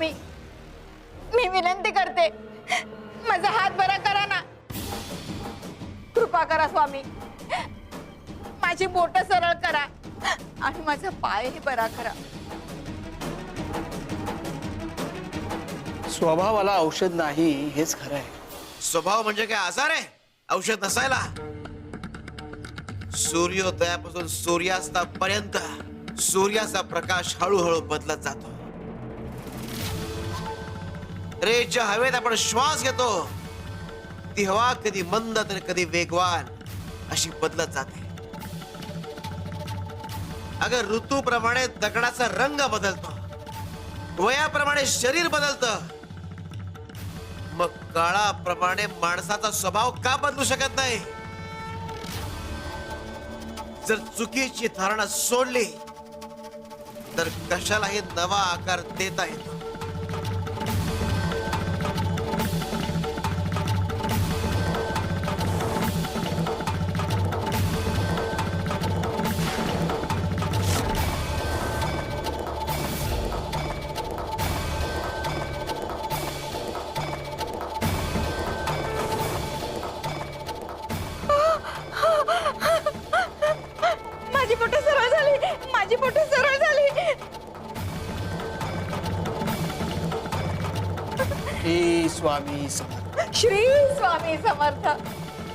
स्वामी, मी विनंती करते, माझा हात बरा करा ना, कृपा करा स्वामी, माझी बोट सरळ करा आणि माझा पायही बरा करा. स्वभावाला औषध नाही हेच खरं आहे. स्वभाव म्हणजे काय आजार आहे औषध नसायला? सूर्योदयापासून सूर्यास्तापर्यंत सूर्याचा प्रकाश हळूहळू बदलत जातो. रे ज्या हवेत आपण श्वास घेतो ती हवा कधी मंद तर कधी वेगवान अशी बदलत जाते. अगर ऋतूप्रमाणे दगडाचा रंग बदलतो, वयाप्रमाणे शरीर बदलतं, मग काळाप्रमाणे माणसाचा स्वभाव का बदलू शकत नाही? जर चुकीची धारणा सोडली तर कशालाही नवा आकार देता येतो. माझी बोट सरळ झाली, माझी बोट सरळ झाली. श्री स्वामी समर्थ. श्री स्वामी समर्थ.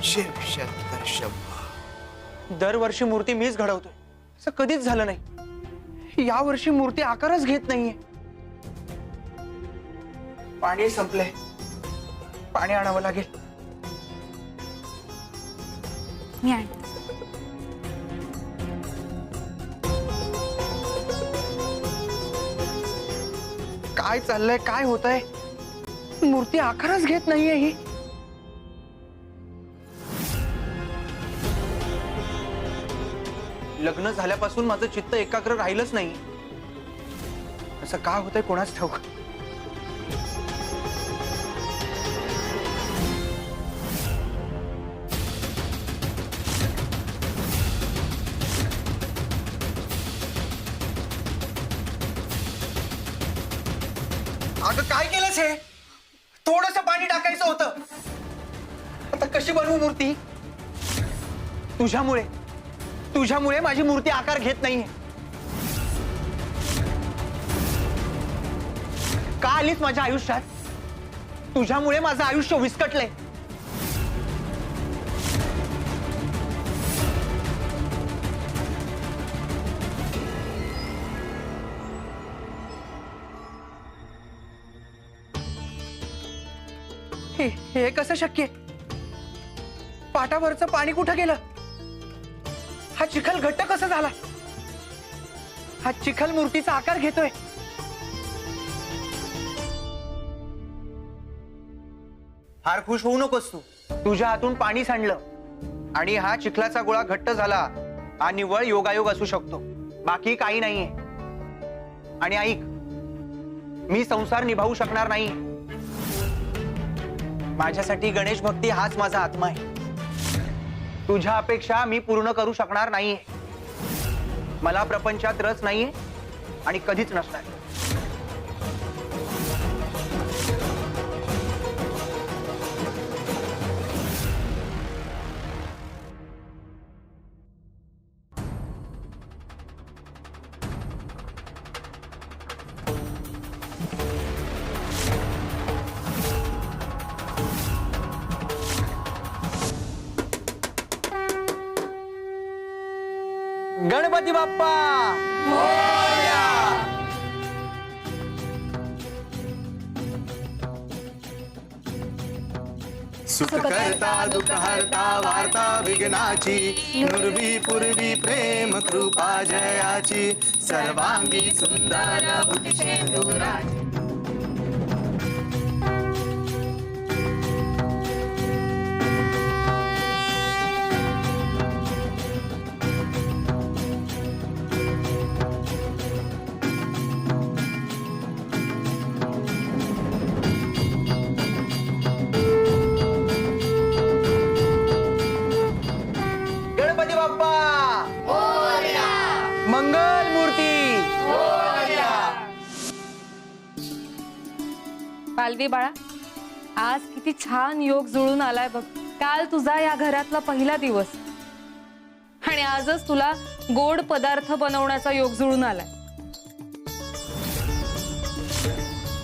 शिव शंकर शंभो. दरवर्षी मूर्ती मीच घडवतोय, असं कधीच झालं नाही. या वर्षी मूर्ती आकारच घेत नाहीये. पाणी संपले, पाणी आणावं लागेल. मी आणते. काय चाललंय, काय होतंय? मूर्ती आकारच घेत नाहीये ही. लग्न झाल्यापासून माझं चित्त एकाग्र राहिलंच नाही. असं का होतंय कोणाच ठाऊक. अगं काय केलंस हे? थोडंसं पाणी टाकायचं होतं. आता कशी बनवू मूर्ती? तुझ्यामुळे तुझ्यामुळे माझी मूर्ती आकार घेत नाहीये. का आलीस माझ्या आयुष्यात? तुझ्यामुळे माझं आयुष्य विस्कटलंय. हे कसं शक्य? पाटावरचं पाणी कुठं गेलं? हा चिखल घट्ट कसा झाला? हा चिखल मूर्तीचा आकार घेतोय. फार खुश होऊ नकोस तू. तुझ्या हातून पाणी सांडलं आणि हा चिखलाचा गोळा घट्ट झाला. हा निव्वळ योगायोग असू शकतो, बाकी काही नाहीये. आणि ऐक, मी संसार निभावू शकणार नाही. माझ्यासाठी गणेश भक्ती हाच माझा आत्मा आहे. तुझ्या अपेक्षा मी पूर्ण करू शकणार नाहीये. मला प्रपंचात रस नाहीये आणि कधीच नसणार. गणपती बाप्पा मोरया. सुख करता दुःख हरता वार्ता विघ्नाची नुरवी पूर्वी प्रेम कृपा जयाची सर्वांगी सुंदर बुद्धिशेंदुराची. पालवी बाळा, आज किती छान योग जुळून आलाय बघ. काल तुझा या घरातला पहिला दिवस आणि आजच तुला गोड पदार्थ बनवण्याचा योग जुळून आलाय.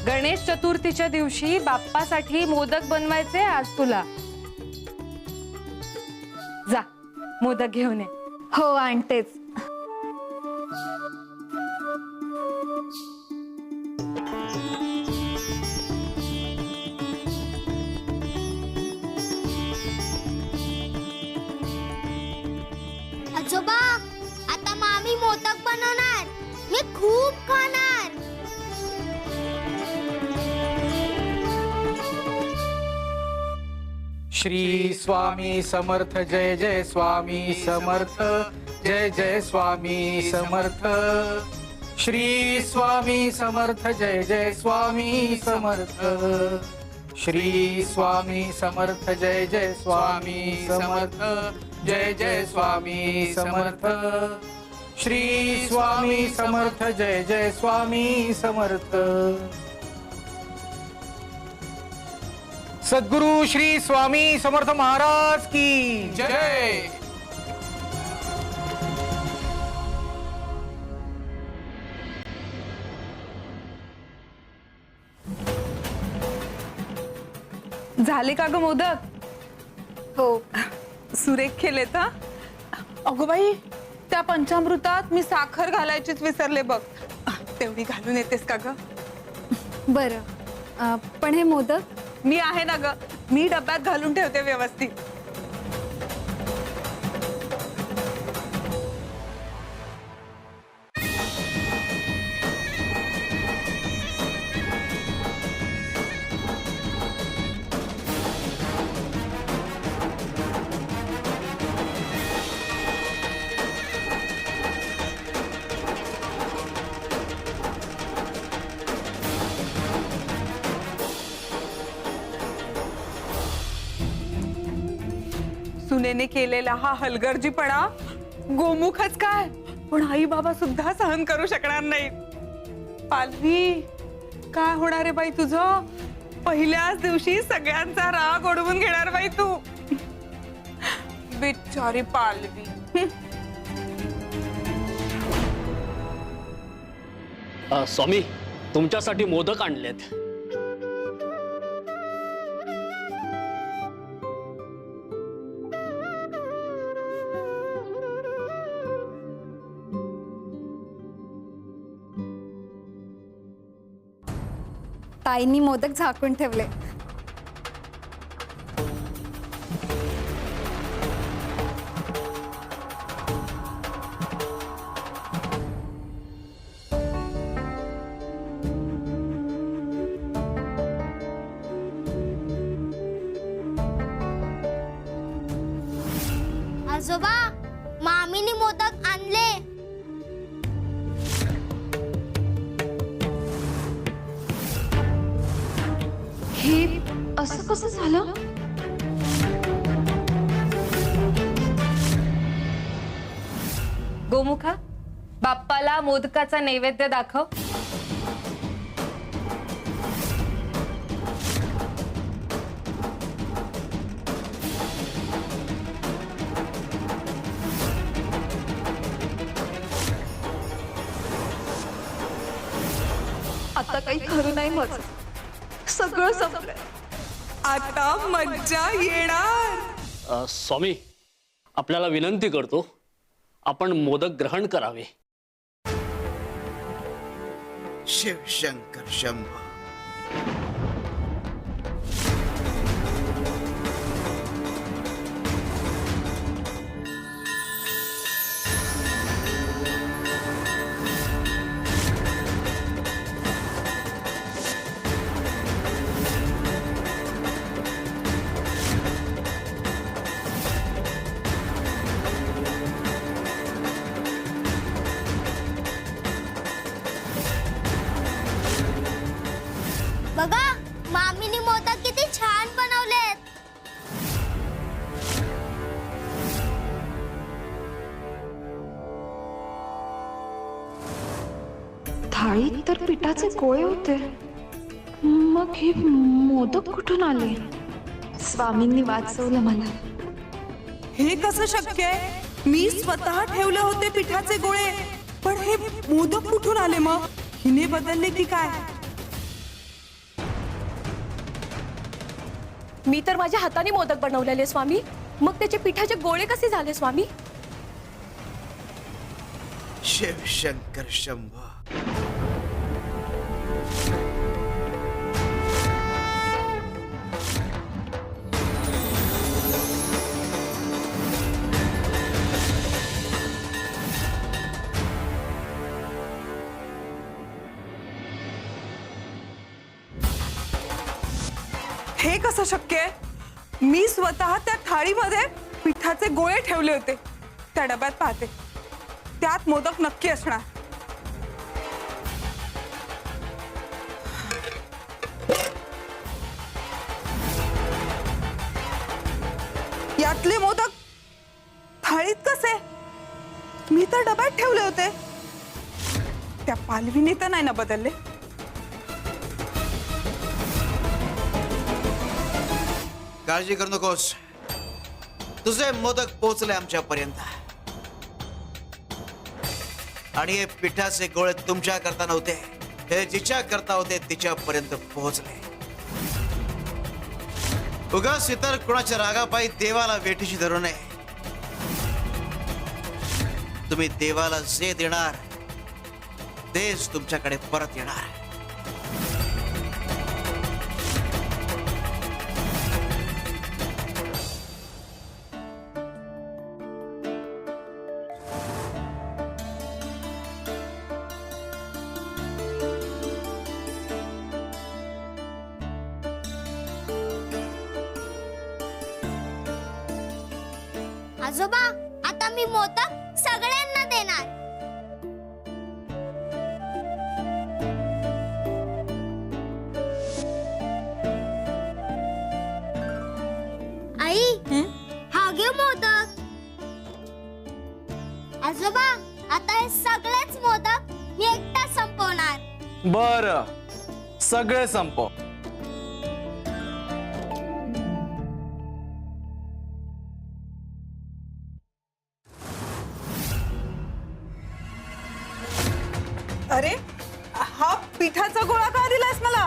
गणेश चतुर्थीच्या दिवशी बाप्पासाठी मोदक बनवायचे आज तुला. जा मोदक घेऊन ये. हो आणतेच. आजोबा, आता मामी मोदक बनवणार. मी खूप खाणार. श्री स्वामी समर्थ जय जय स्वामी समर्थ जय जय स्वामी समर्थ. श्री स्वामी समर्थ जय जय स्वामी समर्थ. श्री स्वामी समर्थ जय जय स्वामी समर्थ जय जय स्वामी समर्थ. श्री स्वामी समर्थ जय जय स्वामी समर्थ. सद्गुरु श्री स्वामी समर्थ महाराज की जय. झाले का ग मोदक? हो. सुरेख केलेत हा. अगो बाई, त्या पंचामृतात मी साखर घालायचीच विसरले बघ. तेवढी घालून येतेस का ग? बरं, पण हे मोदक मी आहे ना ग, मी डब्यात घालून ठेवते व्यवस्थित. सुनेने केलेला हा हलगर्जीपणा गोमुखच काय, पण आई बाबा सुद्धा सहन करू शकणार नाही. पालवी, काय होणार आहे बाई तुझं? पहिल्याच दिवशी सगळ्यांचा राग ओढवून घेणार बाई तू. बिचारी पालवी. स्वामी, तुमच्यासाठी मोदक आणलेत. ताईंनी मोदक झाकून ठेवले. आजोबा, मामीने मोदक आणले. हे असं कसं झालं? गोमुखा, बाप्पाला मोदकाचा नैवेद्य दाखव. आता काही खरं नाही माझं. सगळं संपलंय. आता मज्जा येणार. स्वामी, आपल्याला विनंती करतो, आपण मोदक ग्रहण करावे. शिव शंकर शंभो. बघा, मामीने मोदक किती छान बनवलेत. थाळीत तर पिठाचे गोळे होते. मग हे मोदक कुठून आले? स्वामींनी वाचवलं मला. हे कसं शक्य आहे? मी स्वतः ठेवले होते पिठाचे गोळे, पण हे मोदक कुठून आले? मग हिने बदलले की काय? मी तर माझ्या हाताने मोदक बनवलेले स्वामी. मग त्याचे पिठाचे गोळे कसे झाले स्वामी? शिव शंकर शंभो. हे कसं शक्य आहे? मी स्वतः त्या थाळीमध्ये पिठाचे गोळे ठेवले होते. त्या डब्यात पाहते, त्यात मोदक नक्की असणार. यातले मोदक थाळीत कसे? मी तर डब्यात ठेवले होते. त्या पालवीने तर नाही ना बदलले? काळजी करू नकोस, तुझे मोदक पोहोचले आमच्यापर्यंत. आणि हे पिठाचे गोळे तुमच्या करता नव्हते, हे जिच्या करता होते तिच्यापर्यंत पोहोचले. उगाच इतर कुणाच्या रागापायी देवाला वेठीशी धरू नये. तुम्ही देवाला जे देणार तेच तुमच्याकडे परत येणार. आजोबा, आता मी मोदक सगळ्यांना देणार. आई, हा घे मोदक. आजोबा, आता हे सगळेच मोदक मी एकटा संपवणार. बर, सगळे संपव. अरे, हा पिठाचा गोळा का दिलायस मला?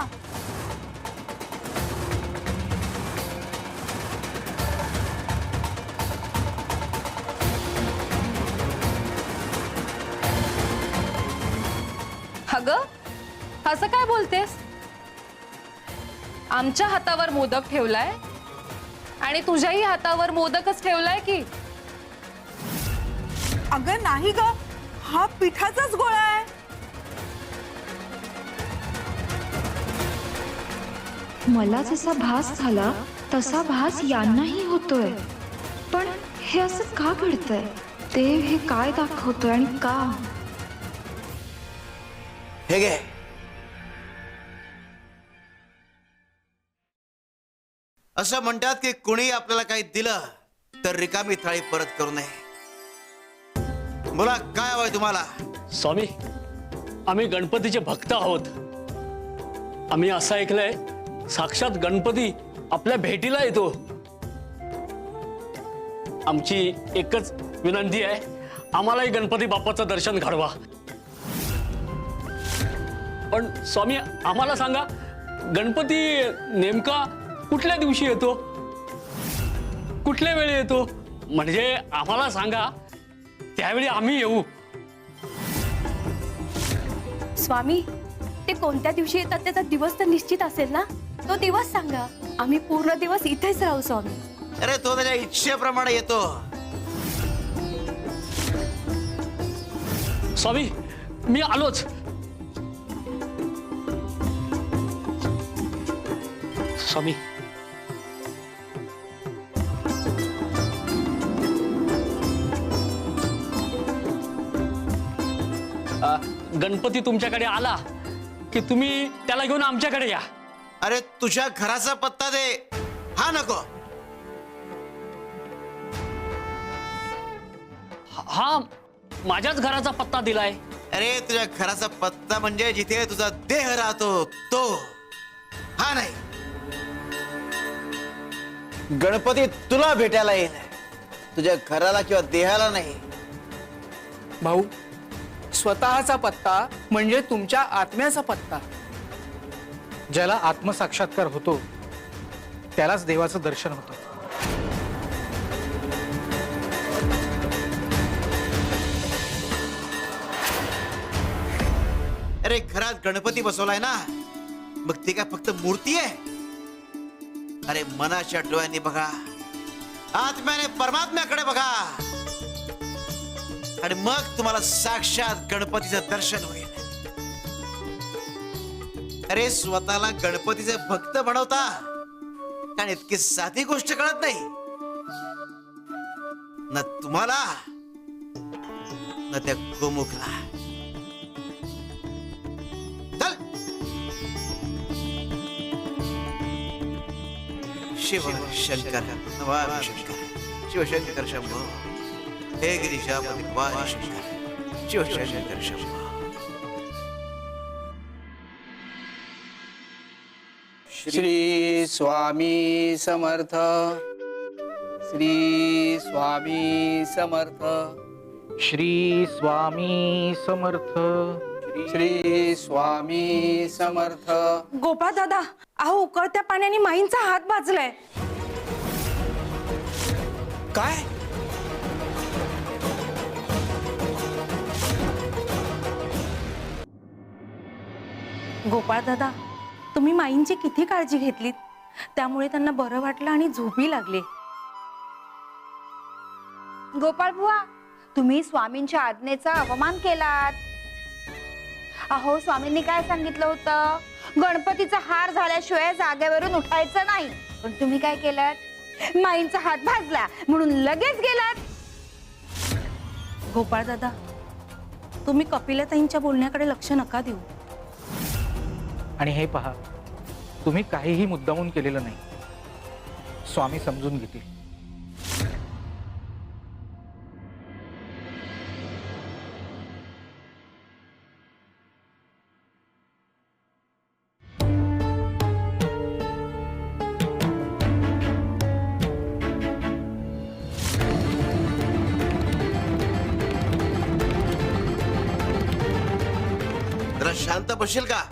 अगं, असं काय बोलतेस? आमच्या हातावर मोदक ठेवलाय आणि तुझ्याही हातावर मोदकच ठेवलाय की? अगं नाही ग, हा पिठाचाच गोळा आहे. मला जसा भास झाला तसा भास यांनाही होतोय. पण हे असं का घडतंय? देव हे काय दाखवतोय आणि का? हे घे. असं म्हणतात की कुणी आपल्याला काही दिलं तर रिकामी थाळी परत करू नये. बोला, काय हवंय तुम्हाला? स्वामी, आम्ही गणपतीचे भक्त आहोत. आम्ही असं ऐकलंय, साक्षात गणपती आपल्या भेटीला येतो. आमची एकच विनंती आहे, आम्हालाही गणपती बाप्पाचं दर्शन घडवा. पण स्वामी, आम्हाला सांगा, गणपती नेमका कुठल्या दिवशी येतो, कुठल्या वेळी येतो? म्हणजे आम्हाला सांगा, त्यावेळी आम्ही येऊ. स्वामी, ते कोणत्या दिवशी येतात त्याचा दिवस तर निश्चित असेल ना? तो दिवस सांगा, आम्ही पूर्ण दिवस इथेच राहू स्वामी. अरे, तो त्याच्या इच्छेप्रमाणे येतो. स्वामी, मी आलोच. स्वामी, गणपती तुमच्याकडे आला की तुम्ही त्याला घेऊन आमच्याकडे या. अरे, तुझ्या घराचा पत्ता दे. हा नको. हा माझ्याच घराचा पत्ता दिलाय. अरे, तुझ्या घराचा पत्ता म्हणजे जिथे तुझा देह राहतो तो. हा नाही, गणपती तुला भेटायला येईल, तुझ्या घराला किंवा देहाला नाही. भाऊ, स्वतःचा पत्ता म्हणजे तुमच्या आत्म्याचा पत्ता. ज्याला आत्मसाक्षात्कार होतो त्यालाच देवाचं दर्शन होतं. अरे घरात गणपती बसवलाय ना, मग ती काय फक्त मूर्ती आहे? अरे मनाच्या डोळ्यांनी बघा, आत्म्याने परमात्म्याकडे बघा, आणि मग तुम्हाला साक्षात गणपतीचं दर्शन होईल. अरे स्वतःला गणपतीचे भक्त बनवता, कारण इतकी साधी गोष्ट कळत नाही ना तुम्हाला ना त्या गोमुखला. चल. शिव शंकर नमामि शंकर, शिवशंकर शंभो, हे गिरिजापति कुमार शंकर, शिवशंकर शंभो. श्री स्वामी समर्थ, श्री स्वामी समर्थ, श्री स्वामी समर्थ. श्री स्वामी समर्थ. गोपाळ दादा, अहो उकळत्या पाण्याने माईंचा हात भाजलाय. काय? गोपाळ दादा, तुम्ही माईंची किती काळजी घेतलीत, त्यामुळे त्यांना बरं वाटलं आणि झोपी लागले. गोपाळ बुवा, तुम्ही स्वामींच्या आज्ञेचा अवमान केलात. अहो, स्वामींनी काय सांगितलं होतं? गणपतीचा हार झाल्याशिवाय जागेवरून उठायचं नाही. पण तुम्ही काय केलं? माईंचा हात भाजला म्हणून लगेच गेलात. गोपाळ दादा, तुम्ही कपिलताईंच्या बोलण्याकडे लक्ष नका देऊ. आणि हे पहा, तुम्ही काहीही मुद्दामून केलेलं नाही. स्वामी समजून घेतील. जरा शांत बसशील का?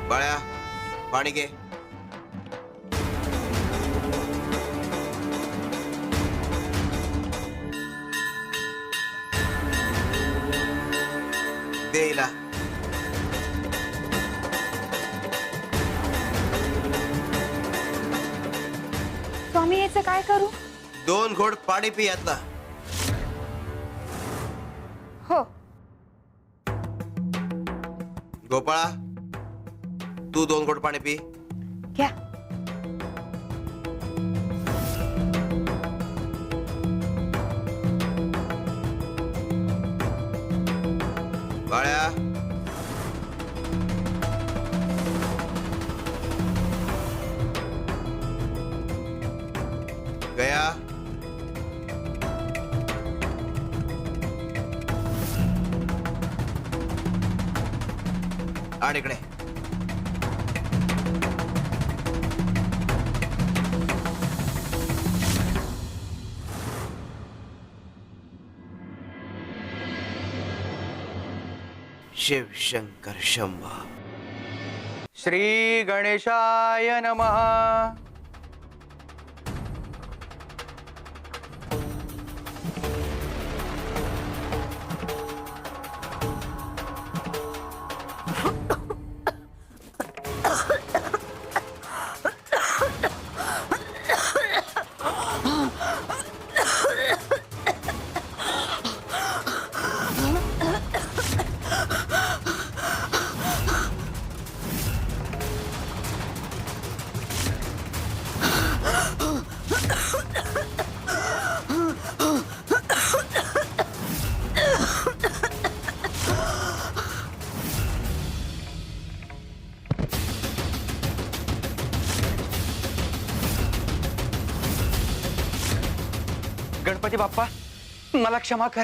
बाळ्या, पाणी घे. देईला. स्वामी, याचं काय करू? 2 घोट पाणी पी यातला. हो. गोपाळा, तू 2 घोट पाणी पी. घ्या. बाळ्या, गया, आणि इकडे. शिव शंकर शंभो. श्री गणेशाय नमः. गणपती बाप्पा, मला क्षमा कर.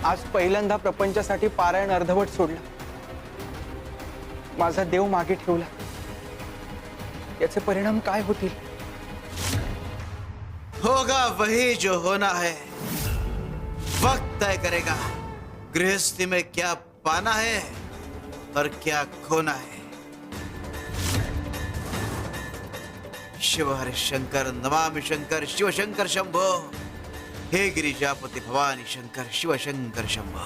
आज पहिल्यांदा प्रपंचासाठी पारायण अर्धवट सोडलं. माझा देव मागे ठेवला. याचे परिणाम काय होतील? होगा वही जो होना है, वक्त तय करेगा. गृहस्थी में क्या पाना है और क्या खोना है. शिव हरि शंकर नमामि शंकर शिव शंकर शंभो. हे गिरिजापति भवानी शंकर शिव शंकर शंभो.